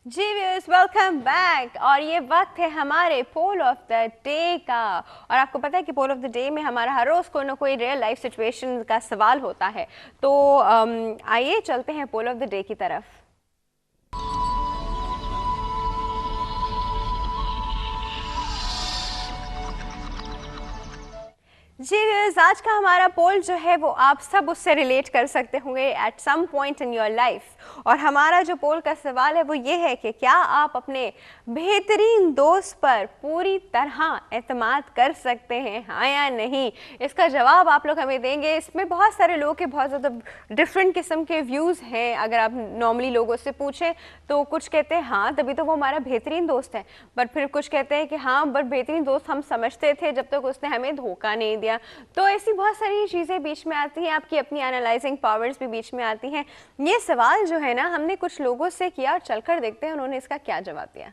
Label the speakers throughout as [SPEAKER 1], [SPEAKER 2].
[SPEAKER 1] जी viewers, welcome back. और ये वक्त है हमारे पोल ऑफ द डे का। और आपको पता है कि पोल ऑफ द डे में हमारा हर रोज़ कोई ना कोई रियल लाइफ सिचुएशन का सवाल होता है। तो आइए चलते हैं पोल ऑफ द डे की तरफ। जी व्यूअर्स, आज का हमारा पोल जो है वो आप सब उससे रिलेट कर सकते होंगे at some point in your life. और हमारा जो पोल का सवाल है वो ये है कि क्या आप अपने बेहतरीन दोस्त पर पूरी तरह एतमाद कर सकते हैं, हाँ या नहीं। इसका जवाब आप लोग हमें देंगे। इसमें बहुत सारे लोग के बहुत ज़्यादा डिफरेंट किस्म के व्यूज़ हैं। अगर आप नॉर्मली लोगों से पूछें तो कुछ कहते हैं हाँ तभी तो वो हमारा बेहतरीन दोस्त है, बट फिर कुछ कहते हैं कि हाँ बट बेहतरीन दोस्त हम समझते थे जब तक उसने हमें धोखा नहीं दिया। तो ऐसी बहुत सारी चीज़ें बीच में आती हैं, आपकी अपनी एनालाइजिंग पावर्स भी बीच में आती हैं। ये सवाल जो है ना हमने कुछ लोगों से किया और चलकर देखते हैं उन्होंने इसका क्या जवाब दिया।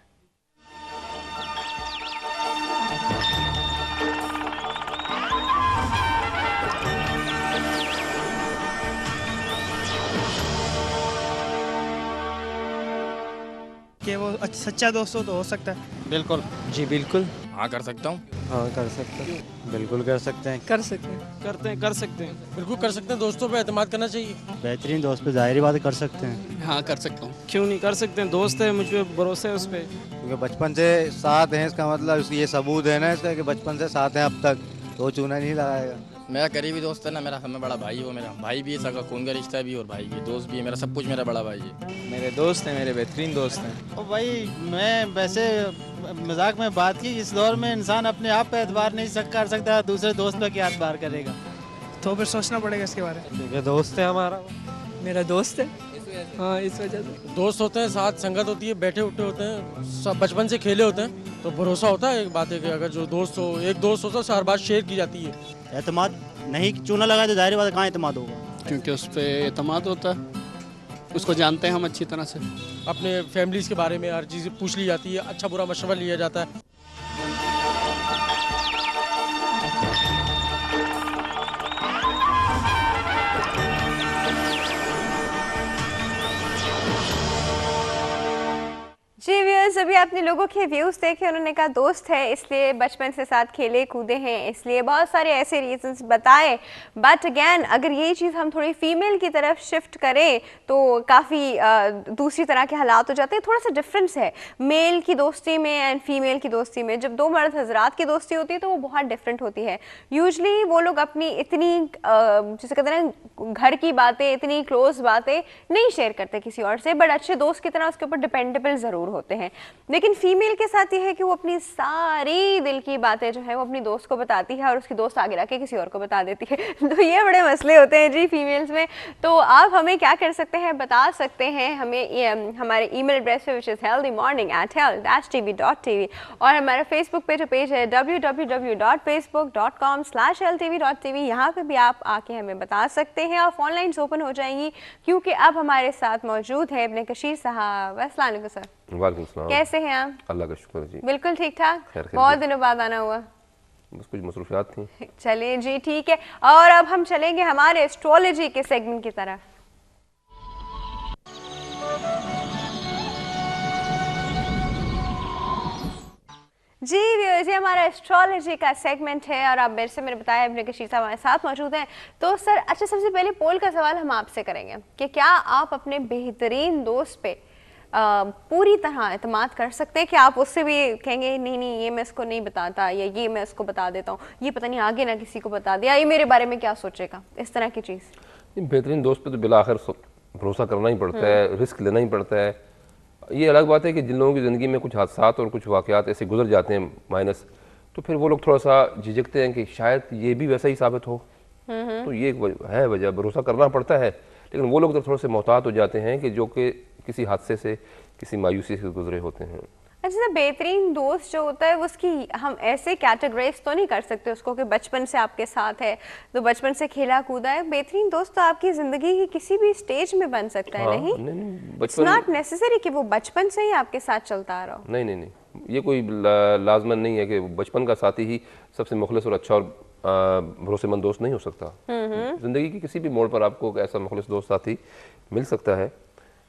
[SPEAKER 2] कि वो सच्चा दोस्त हो सकता है।
[SPEAKER 3] बिल्कुल
[SPEAKER 4] जी बिल्कुल।
[SPEAKER 3] हाँ कर सकता हूँ।
[SPEAKER 4] हाँ कर सकते हैं, बिल्कुल कर सकते हैं।
[SPEAKER 2] कर सकते हैं, कर सकते हैं।
[SPEAKER 5] बिल्कुल कर सकते हैं। दोस्तों पे एतमाद करना चाहिए।
[SPEAKER 4] बेहतरीन दोस्त पे जाहिर बात कर सकते हैं।
[SPEAKER 6] हाँ कर सकता हूँ।
[SPEAKER 2] क्यों नहीं कर सकते हैं, दोस्त है, मुझ पर भरोसा है उस पर।
[SPEAKER 7] क्योंकि बचपन से साथ हैं, इसका मतलब ये सबूत है ना इसका कि बचपन से साथ हैं अब तक, तो चूना नहीं लगाएगा।
[SPEAKER 3] मेरा करीबी दोस्त है ना, मेरा हमें बड़ा भाई है, वो मेरा भाई भी है, सगा खून का रिश्ता भी और भाई भी, दोस्त भी है मेरा, सब कुछ मेरा बड़ा भाई है।
[SPEAKER 8] मेरे दोस्त हैं, मेरे बेहतरीन दोस्त हैं। और भाई मैं वैसे मजाक में बात की, इस दौर में इंसान अपने आप पे एतबार नहीं कर सकता, दूसरे दोस्त पे क्या एतबार करेगा।
[SPEAKER 2] तो फिर सोचना पड़ेगा इसके बारे में।
[SPEAKER 4] क्योंकि दोस्त है हमारा,
[SPEAKER 2] मेरा दोस्त है, हाँ इस वजह से।
[SPEAKER 5] दोस्त होते हैं, साथ संगत होती है, बैठे उठे होते हैं, सब बचपन से खेले होते हैं, तो भरोसा होता है। एक बात है कि अगर जो दोस्त हो, एक दोस्त हो तो हर बात शेयर की जाती है।
[SPEAKER 9] एतमाद नहीं चूना लगाए तो जाहिर बात है कहाँ एतमाद होगा,
[SPEAKER 6] क्योंकि उस पर एतमाद होता है, उसको जानते हैं हम अच्छी तरह से।
[SPEAKER 5] अपने फैमिलीज के बारे में हर चीज़ पूछ ली जाती है, अच्छा बुरा मशवरा लिया जाता है।
[SPEAKER 1] जी व्यूअर्स, अभी आपने लोगों के व्यूज़ देखे। उन्होंने कहा दोस्त है इसलिए बचपन से साथ खेले कूदे हैं, इसलिए बहुत सारे ऐसे रीजंस बताए। बट अगैन अगर यही चीज़ हम थोड़ी फीमेल की तरफ शिफ्ट करें तो काफ़ी दूसरी तरह के हालात हो जाते हैं। थोड़ा सा डिफरेंस है मेल की दोस्ती में एंड फीमेल की दोस्ती में। जब दो मर्द हजरात की दोस्ती होती है तो वो बहुत डिफरेंट होती है। यूजली वो लोग अपनी इतनी जैसे कहते हैं ना घर की बातें, इतनी क्लोज बातें नहीं शेयर करते किसी और से, बट अच्छे दोस्त की तरह उसके ऊपर डिपेंडेबल ज़रूर होते हैं। लेकिन फीमेल के साथ ये है कि वो अपनी सारी दिल की बातें जो है वो अपनी दोस्त को बताती है और उसकी दोस्त आगे रख के किसी और को बता देती है। तो ये बड़े मसले होते हैं जी फीमेल्स में। तो आप हमें क्या कर सकते हैं, बता सकते हैं हमें हमारे ईमेल एड्रेस पे विच इज़ healthymorning@health-tv.tv। और हमारा फेसबुक पे जो पेज है www.facebook.com/healthtv.tv, यहाँ पे भी आप आके हमें बता सकते हैं। और फोन लाइन्स ओपन हो जाएंगी क्योंकि अब हमारे साथ मौजूद है अपने कशीर साहब। अस्सलाम वालेकुम सर।
[SPEAKER 10] वालेकुम सलाम।
[SPEAKER 1] कैसे हैं आप?
[SPEAKER 10] अल्लाह का शुक्र जी,
[SPEAKER 1] बिल्कुल ठीक ठाक।
[SPEAKER 10] खैर
[SPEAKER 1] बहुत दिनों बाद आना हुआ।
[SPEAKER 10] बस कुछ मसरूफियात थी।
[SPEAKER 1] चलिए जी ठीक है। और अब हम चलेंगे हमारे एस्ट्रोलॉजी के सेगमेंट की तरफ। जी व्यूअर्स, ये हमारा एस्ट्रोलॉजी का सेगमेंट है और आप मेरे से मैंने बताया अपने कशीर साहब हमारे साथ मौजूद हैं। तो सर अच्छा, सबसे पहले पोल का सवाल हम आपसे करेंगे कि क्या आप अपने बेहतरीन दोस्त पे पूरी तरह एतमाद कर सकते हैं कि आप उससे भी कहेंगे नहीं नहीं ये मैं इसको नहीं बताता, या ये मैं इसको बता देता हूँ, ये पता नहीं आगे ना किसी को बता दिया, ये मेरे बारे में क्या सोचेगा, इस तरह की चीज़?
[SPEAKER 10] बेहतरीन दोस्त पे तो बिला आखिर भरोसा करना ही पड़ता है, रिस्क लेना ही पड़ता है। ये अलग बात है कि जिन लोगों की ज़िंदगी में कुछ हादसात और कुछ वाक़यात ऐसे गुजर जाते हैं माइनस, तो फिर वो लोग थोड़ा सा झिझकते हैं कि शायद ये भी वैसा ही साबित हो। तो ये है वजह, भरोसा करना पड़ता है। लेकिन वो लोग तो थोड़े से मोहतात हो जाते हैं कि जो कि किसी हादसे से, किसी मायूसी से गुजरे होते हैं।
[SPEAKER 1] अच्छा, बेहतरीन दोस्त जो होता है उसकी हम ऐसे कैटेगराइज तो नहीं कर सकते उसको कि बचपन से आपके साथ है तो बचपन से खेला कूदा है। बेहतरीन दोस्त तो आपकी ज़िंदगी की किसी भी स्टेज में बन सकता है।
[SPEAKER 10] हाँ,
[SPEAKER 1] नहीं, इट्स नॉट नेसेसरी कि वो बचपन से ही आपके साथ चलता आ रहा हो।
[SPEAKER 10] नहीं नहीं नहीं, ये कोई लाजमन नहीं है कि बचपन का साथी ही सबसे मुखलिस और अच्छा और भरोसेमंद दोस्त नहीं हो सकता। जिंदगी की किसी भी मोड़ पर आपको ऐसा मुखलिस दोस्त साथी मिल सकता है।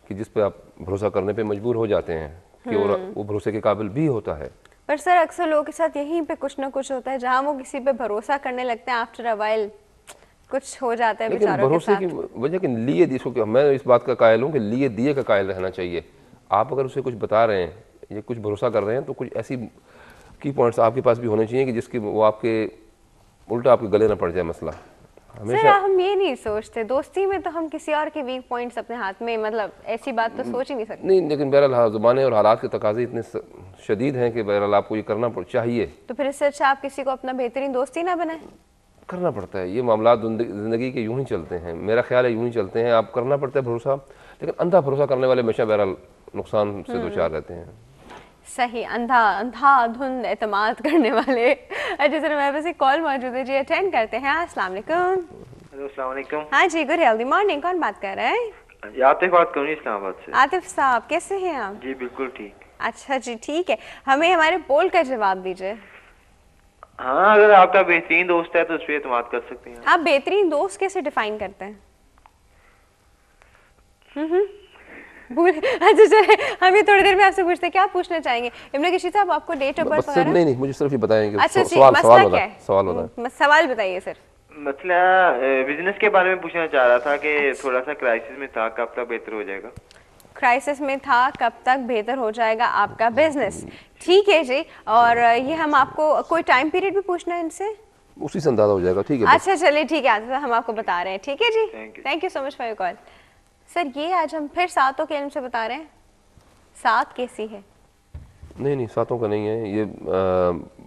[SPEAKER 10] कि जिस पे आप भरोसा करने पे मजबूर हो जाते हैं कि और वो भरोसे के काबिल भी होता है।
[SPEAKER 1] पर सर अक्सर लोगों के साथ यहीं पे कुछ ना कुछ होता है, जहाँ वो किसी पे भरोसा करने लगते हैं, आफ्टर अ व्हाइल कुछ हो जाता है
[SPEAKER 10] लेकिन
[SPEAKER 1] बेचारों के
[SPEAKER 10] भरोसे
[SPEAKER 1] साथ।
[SPEAKER 10] की वजह कि लिए इसको कि मैं इस बात का कायल हूँ कि लिए दिए का कायल रहना चाहिए। आप अगर उसे कुछ बता रहे हैं या कुछ भरोसा कर रहे हैं तो कुछ ऐसी की पॉइंट्स आपके पास भी होने चाहिए कि जिसकी वो आपके उल्टा आपके गले ना पड़ जाए मसला।
[SPEAKER 1] सर
[SPEAKER 10] हमेशा
[SPEAKER 1] हम ये नहीं सोचते, दोस्ती में तो हम किसी और के वीक पॉइंट्स अपने हाथ में, मतलब ऐसी बात तो सोच ही नहीं सकते।
[SPEAKER 10] नहीं, लेकिन बहरहाल ज़माने और हालात के तकाजे इतने शदीद हैं कि बहरहाल आपको ये करना चाहिए।
[SPEAKER 1] तो फिर इससे अच्छा आप किसी को अपना बेहतरीन दोस्त ही ना बनाए।
[SPEAKER 10] करना पड़ता है, ये मामला ज़िंदगी के यूं ही चलते हैं, मेरा ख्याल है यूं ही चलते हैं। आप करना पड़ता है भरोसा, लेकिन अंधा भरोसा करने वाले हमेशा बहरहाल नुकसान से दो चार रहते हैं।
[SPEAKER 1] सही, अंधा अंधाधुंध एतमाद करने वाले। अच्छा सर, हमारे पास एक कॉल मौजूद है जी, अटेंड करते हैं। अस्सलाम वालेकुम।
[SPEAKER 11] अस्सलाम वालेकुम।
[SPEAKER 1] हाँ जी, गुड हेल्दी मॉर्निंग। कौन बात कर रहा है?
[SPEAKER 11] आतिफ बात करूँ इस्लामाबाद से।
[SPEAKER 1] आतिफ साहब कैसे हैं आप?
[SPEAKER 11] जी बिल्कुल ठीक।
[SPEAKER 1] अच्छा जी ठीक है, हमें हमारे पोल का जवाब दीजिए।
[SPEAKER 11] हाँ, अगर आपका बेहतरीन दोस्त है तो उस पर एतमाद कर सकते हैं।
[SPEAKER 1] आप बेहतरीन दोस्त कैसे डिफाइन करते हैं? अच्छा चले, हम ये थोड़ी देर में आपसे पूछते हैं, क्या पूछना चाहेंगे? इब्न कशीर साहब आपको डेट ऑफ बर्थ वगैरह?
[SPEAKER 10] नहीं, मुझे सिर्फ ये बताएंगे।
[SPEAKER 1] अच्छा जी,
[SPEAKER 10] सवाल
[SPEAKER 1] क्या है?
[SPEAKER 10] सवाल
[SPEAKER 1] बताइए सर।
[SPEAKER 11] मतलब बिजनेस के बारे में पूछना चाह रहा था कि थोड़ा सा क्राइसिस में था, कब तक बेहतर हो जाएगा?
[SPEAKER 1] क्राइसिस में था, कब तक बेहतर हो जाएगा आपका बिजनेस? ठीक है जी, और ये हम आपको कोई टाइम पीरियड भी पूछना है इनसे?
[SPEAKER 10] उसी से अंदाजा हो जाएगा। ठीक है,
[SPEAKER 1] अच्छा चलिए ठीक है, आतिफ साहब हम आपको बता रहे हैं। ठीक है जी, thank you so much for your call. Sir ये आज हम फिर सातों के इल्म से बता रहे हैं, सात कैसी है?
[SPEAKER 10] नहीं, सातों का नहीं है ये,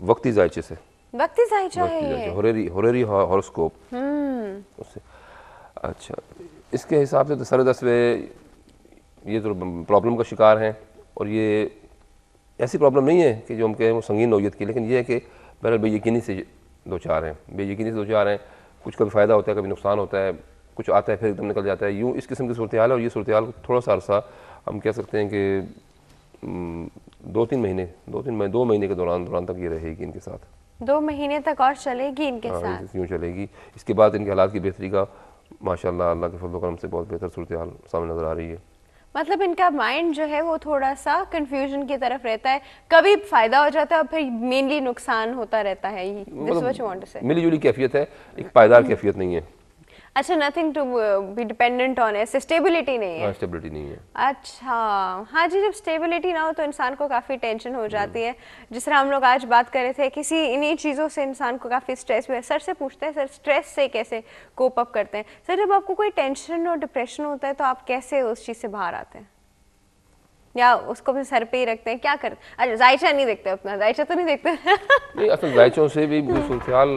[SPEAKER 10] वक्ती जायचे से।
[SPEAKER 1] वक्ती जायचा है,
[SPEAKER 10] होरेरी हॉरोस्कोप उससे। अच्छा, इसके हिसाब से तो साढ़े 10वें ये तो प्रॉब्लम का शिकार हैं, और ये ऐसी प्रॉब्लम नहीं है कि जो हम कहें वो संगीन नौयत की, लेकिन ये है कि बहरहाल बेयकीनी से दो चार हैं, बेयकीनी से दो चार हैं। कुछ कभी फ़ायदा होता है, कभी नुकसान होता है, कुछ आता है फिर एकदम निकल जाता है, यूँ इस किस्म की सूरत हाल है। और ये सूरत हाल थोड़ा सा अरसा हम कह सकते हैं कि 2 महीने के दौरान तक ये रहेगी इनके साथ।
[SPEAKER 1] 2 महीने तक और चलेगी इनके साथ?
[SPEAKER 10] यूँ चलेगी। इसके बाद इनके हालात की बेहतरी का माशाअल्लाह अल्लाह के फजल व करम से बहुत बेहतर सूरत हाल सामने नज़र आ रही है।
[SPEAKER 1] मतलब इनका माइंड जो है वो थोड़ा सा कंफ्यूजन की तरफ रहता है, कभी फायदा हो जाता है और फिर मेनली नुकसान होता रहता है।
[SPEAKER 10] मिली जुली कैफियत है, एक पायदार कैफियत नहीं है।
[SPEAKER 1] अच्छा, nothing to be dependent on, ऐसे स्टेबिलिटी नहीं है?
[SPEAKER 10] स्टेबिलिटी नहीं है।
[SPEAKER 1] अच्छा हाँ जी, जब स्टेबिलिटी ना हो तो इंसान को काफ़ी टेंशन हो जाती है। जिस तरह हम लोग आज बात कर रहे थे, किसी इन्हीं चीज़ों से इंसान को काफ़ी स्ट्रेस हुआ है। सर से पूछते हैं, सर स्ट्रेस से कैसे कोप अप करते हैं? सर जब आपको कोई टेंशन और डिप्रेशन होता है तो आप कैसे उस चीज़ से बाहर आते हैं, या उसको अपने सर पे ही रखते हैं, क्या करते? अच्छा, जायचा नहीं देखते अपना? जायचा तो नहीं देखते?
[SPEAKER 10] नहीं, असल जायचों से भी सूरत-ए-हाल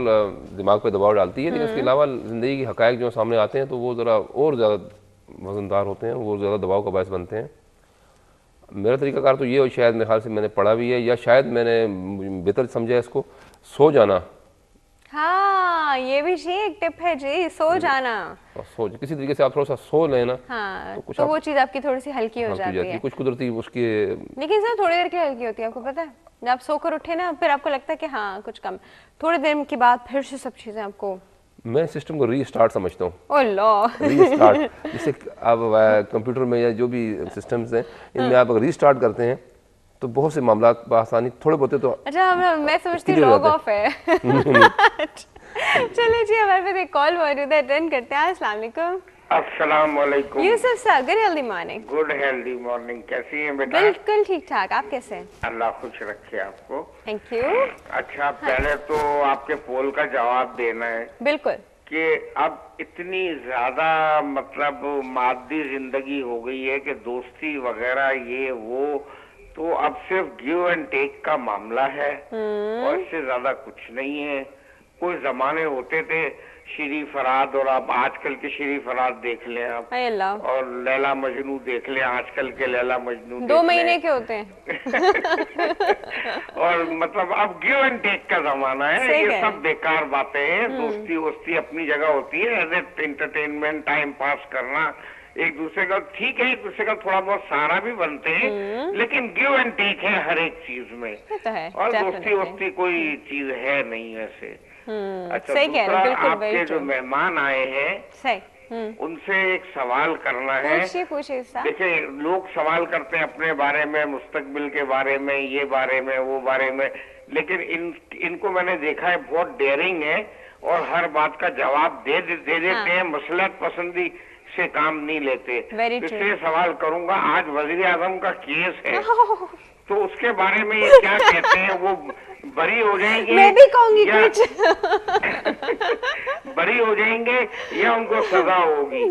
[SPEAKER 10] दिमाग पे दबाव डालती है, लेकिन उसके अलावा ज़िंदगी के हक़ाइक़ जो सामने आते हैं तो वो ज़रा और ज़्यादा वज़नदार होते हैं, वो ज़्यादा दबाव का बायस बनते हैं। मेरा तरीक़ाकार तो ये हो, शायद मेरे ख्याल से मैंने पढ़ा भी है, या शायद मैंने बेहतर समझा इसको, सो जाना।
[SPEAKER 1] हाँ, ये भी जी एक टिप है जी, सो जाना।
[SPEAKER 10] सो किसी तरीके से आप थोड़ा सा सो लें ना,
[SPEAKER 1] हाँ, तो वो चीज़ आपकी थोड़ी सी हल्की हो जाती है।
[SPEAKER 10] कुछ कुदरती उसकी,
[SPEAKER 1] लेकिन सर थोड़ी देर के लिए हल्की होती है, आपको पता है? जब आप सोकर उठे ना, फिर आपको लगता है कि हाँ कुछ कम, थोड़ी देर के बाद फिर से सब चीज़ें आपको।
[SPEAKER 10] मैं सिस्टम को रीस्टार्ट समझता हूँ।
[SPEAKER 1] ओह लॉ,
[SPEAKER 10] रीस्टार्ट, जैसे आप कंप्यूटर में या जो भी सिस्टम्स हैं इनमें आप अगर रीस्टार्ट करते हैं तो बहुत से मामला आसानी थोड़े बहुत तो।
[SPEAKER 1] अच्छा, मैं सोचती हूँ लॉग ऑफ है। चलिए जी, हमारे पास एक कॉल मौजूद है, अटेंड करते हैं। अस्सलाम वालेकुम।
[SPEAKER 12] अस्सलाम वालेकुम।
[SPEAKER 1] Yusuf sir, good healthy morning.
[SPEAKER 12] Good healthy morning, कैसी हैं बेटा?
[SPEAKER 1] बिल्कुल ठीक ठाक, आप कैसे हैं?
[SPEAKER 12] अल्लाह खुश रखे आपको।
[SPEAKER 1] Thank you.
[SPEAKER 12] अच्छा, पहले तो आपके पोल का जवाब देना है।
[SPEAKER 1] बिल्कुल।
[SPEAKER 12] कि अब इतनी ज्यादा मतलब मादी जिंदगी हो गई है कि दोस्ती वगैरह ये वो, तो अब सिर्फ गिव एंड टेक का मामला है और इससे ज्यादा कुछ नहीं है। कोई जमाने होते थे श्री फराद, और आप आजकल के श्री फराद देख लें आप, और लैला मजनू देख लें, आजकल के लैला मजनू
[SPEAKER 1] 2 महीने के होते हैं।
[SPEAKER 12] और मतलब अब गिव एंड टेक का जमाना है, ये सब बेकार बातें हैं। दोस्ती वोस्ती अपनी जगह होती है, as a entertainment, time pass करना, एक दूसरे का ठीक है, एक दूसरे का थोड़ा बहुत सहारा भी बनते हैं, लेकिन गिव एंड टेक है हर एक चीज में, और दोस्ती वोस्ती कोई चीज है नहीं वैसे। अच्छा, दूसरा आपके जो मेहमान आए हैं उनसे एक सवाल करना है।
[SPEAKER 1] पूछिए साहब।
[SPEAKER 12] देखिए, लोग सवाल करते हैं अपने बारे में, मुस्तकबिल के बारे में, ये बारे में, वो बारे में, लेकिन इनको मैंने देखा है बहुत डेयरिंग है और हर बात का जवाब दे देते हैं, मसलहत पसंदी से काम नहीं लेते। इसलिए सवाल करूंगा, आज वजीर आजम का केस है तो उसके बारे में ये क्या कहते हैं, वो बरी हो जाएंगे?
[SPEAKER 1] मैं भी कहूंगी कुछ।
[SPEAKER 12] बरी हो जाएंगे या उनको सजा होगी?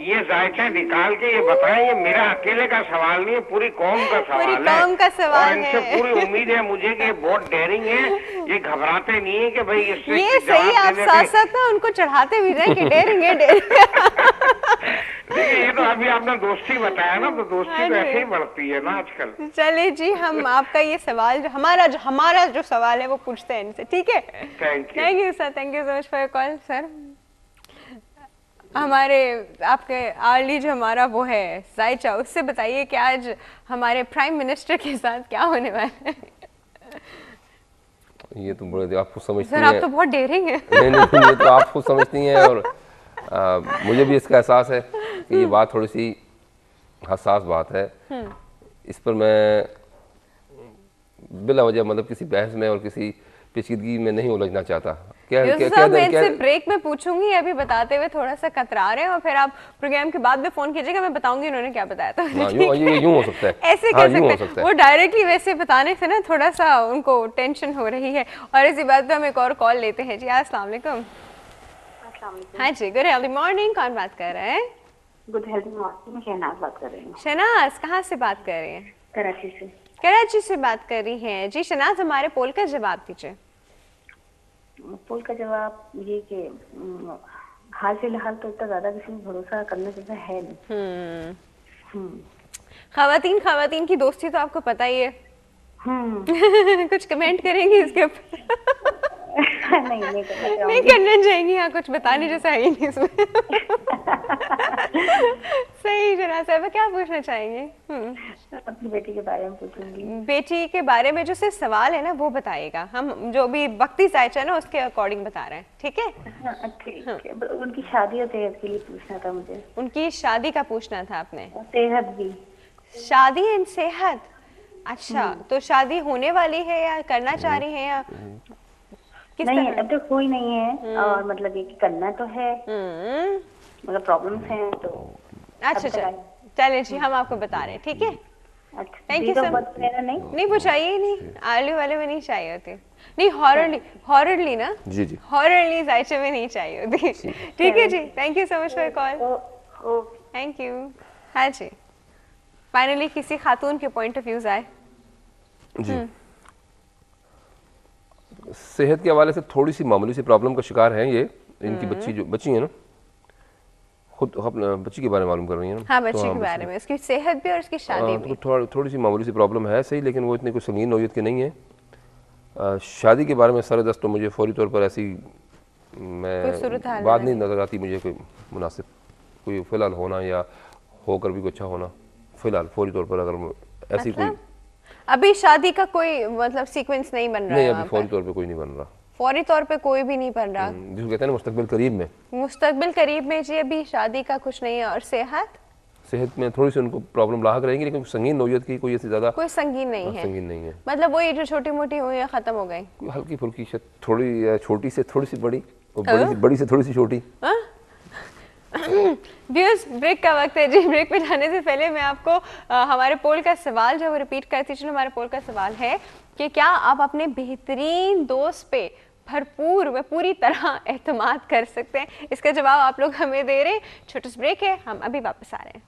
[SPEAKER 12] ये जायका निकाल के ये बताएं। ये मेरा अकेले का सवाल नहीं है, पूरी कौम का सवाल है।
[SPEAKER 1] कौम का सवाल
[SPEAKER 12] और इनसे पूरी उम्मीद है मुझे कि बहुत डेयरिंग है, ये घबराते नहीं है कि भाई इससे
[SPEAKER 1] ये सही। आप साथ साथ ना उनको चढ़ाते भी जाए कि डेयरिंग है, डेयरिंग।
[SPEAKER 12] देखिए, ये तो अभी आपने दोस्ती बताया ना, तो दोस्ती तो ऐसे ही बढ़ती है ना आजकल।
[SPEAKER 1] चलिए जी, हम आपका ये सवाल जो हमारा जो सवाल है वो पूछते हैं इनसे, ठीक है? Thank you sir, thank you so much for your call sir. हमारे आपके आर्ली जो हमारा वो है जायचा, उससे बताइए कि आज हमारे प्राइम मिनिस्टर के साथ क्या होने वाला है?
[SPEAKER 10] ये तो बड़े आप खुद समझती
[SPEAKER 1] हैं। सर आप तो बहुत डेयरिंग है।
[SPEAKER 10] नहीं, ये तो आप खुद समझती हैं और मुझे भी इसका एहसास है कि ये बात थोड़ी सी हसास बात है। इस पर मैं बिला वजह मतलब किसी बहस में और किसी पेचीदगी में नहीं उलझना चाहता।
[SPEAKER 1] मैं ब्रेक में पूछूंगी, अभी बताते हुए थोड़ा सा कतरा रहे हैं और फिर आप प्रोग्राम के बाद में फोन कीजिएगा, मैं बताऊंगी उन्होंने क्या बताया था।
[SPEAKER 10] यूं हो सकता है,
[SPEAKER 1] ऐसे कह सकते हैं। वो डायरेक्टली वैसे बताने से ना थोड़ा सा उनको टेंशन हो रही है। और इसी बात पे हम एक और कॉल लेते हैं जी। अस्सलाम वालेकुम। हाँ जी, गुड हेल्दी मॉर्निंग। कौन बात कर रहे हैं?
[SPEAKER 13] गुड हेल्दी मॉर्निंग, शहनाज बात कर रही हूँ।
[SPEAKER 1] शहनाज, कहाँ से बात कर रही हैं?
[SPEAKER 13] कराची से।
[SPEAKER 1] कराची से बात कर रही हैं जी। शहनाज, हमारे पोल का जवाब दीजिए।
[SPEAKER 13] पोल का जवाब ये कि हाल फिलहाल तो इतना ज्यादा किसी में भरोसा करने जैसा है नहीं।
[SPEAKER 1] खवातीन की दोस्ती तो आपको पता ही है। कुछ कमेंट करेंगी इसके ऊपर? नहीं करना चाहेंगी। हाँ, कुछ बताने जैसा है ही नहीं इसमें। सही शहनाज साहब, क्या पूछना चाहेंगे?
[SPEAKER 13] अपनी बेटी के बारे में पूछूंगी।
[SPEAKER 1] बेटी के बारे में जो सिर्फ सवाल है ना वो बताएगा, हम जो भी वक्ती जायचा है ना उसके अकॉर्डिंग बता रहे हैं, ठीक है?
[SPEAKER 13] ठीक है। उनकी शादी और सेहत के लिए पूछना था मुझे।
[SPEAKER 1] उनकी शादी का पूछना था आपने?
[SPEAKER 13] सेहत भी।
[SPEAKER 1] शादी एंड सेहत, अच्छा। तो शादी होने वाली है या करना चाह रही है या
[SPEAKER 13] नहीं? अब तक कोई नहीं है और मतलब ये कि करना तो है, मतलब प्रॉब्लम्स हैं तो।
[SPEAKER 1] अच्छा, चलिए जी, हम आपको बता रहे हैं, ठीक है? Thank you sir. नहीं पूछाइए ही नहीं, आलू वाले में नहीं चाहिए होती। नहीं, हॉररली ना
[SPEAKER 10] जी जी,
[SPEAKER 1] हॉररली जायचे में नहीं चाहिए होती। ठीक है जी, thank you so much for call. Thank you. हाँ जी, फाइनली किसी खातून के पॉइंट ऑफ व्यूज आए
[SPEAKER 10] जी। सेहत के हवाले से थोड़ी सी मामूली सी प्रॉब्लम का शिकार है ये। इनकी बच्ची है ना, खुद अपने बच्ची के बारे में मालूम कर रही है ना?
[SPEAKER 1] हाँ, बच्ची के बारे में, उसकी सेहत भी और उसकी शादी भी।
[SPEAKER 10] थोड़ी सी मामूली सी प्रॉब्लम है, सही, लेकिन वो इतनी कोई संगीन नौयत की नहीं है। शादी के बारे में सरदस्त तो मुझे फौरी तौर पर ऐसी मैं बात नहीं नजर आती मुझे कोई मुनासिब, कोई फिलहाल होना या होकर भी कुछ अच्छा होना। फिलहाल फौरी तौर पर अगर ऐसी कोई
[SPEAKER 1] अभी शादी का कोई मतलब सीक्वेंस नहीं बन रहा है?
[SPEAKER 10] नहीं, अभी फौरी तौर पे कोई नहीं बन रहा।
[SPEAKER 1] फौरी तौर पे कोई भी नहीं बन रहा,
[SPEAKER 10] जिसको कहते हैं ना मुस्तकबिल करीब में।
[SPEAKER 1] मुस्तकबिल करीब में जी अभी शादी का कुछ नहीं है। और सेहत में थोड़ी सी उनको प्रॉब्लम लाक रहेंगी, लेकिन संगीन नौयत की कोई ऐसी ज्यादा कोई संगीन नहीं है। संगीन नहीं है, मतलब वो ये जो छोटी मोटी हुई है खत्म हो गई,
[SPEAKER 10] हल्की फुल्की, थोड़ी छोटी से थोड़ी सी बड़ी और बड़ी से थोड़ी सी छोटी।
[SPEAKER 1] व्यूअर्स, ब्रेक का वक्त है जी। ब्रेक पे जाने से पहले मैं आपको हमारे पोल का सवाल जो है वो रिपीट करती चलूं। हमारे पोल का सवाल है कि क्या आप अपने बेहतरीन दोस्त पे भरपूर व पूरी तरह एतमाद कर सकते हैं? इसका जवाब आप लोग हमें दे रहे हैं। छोटा सा ब्रेक है, हम अभी वापस आ रहे हैं।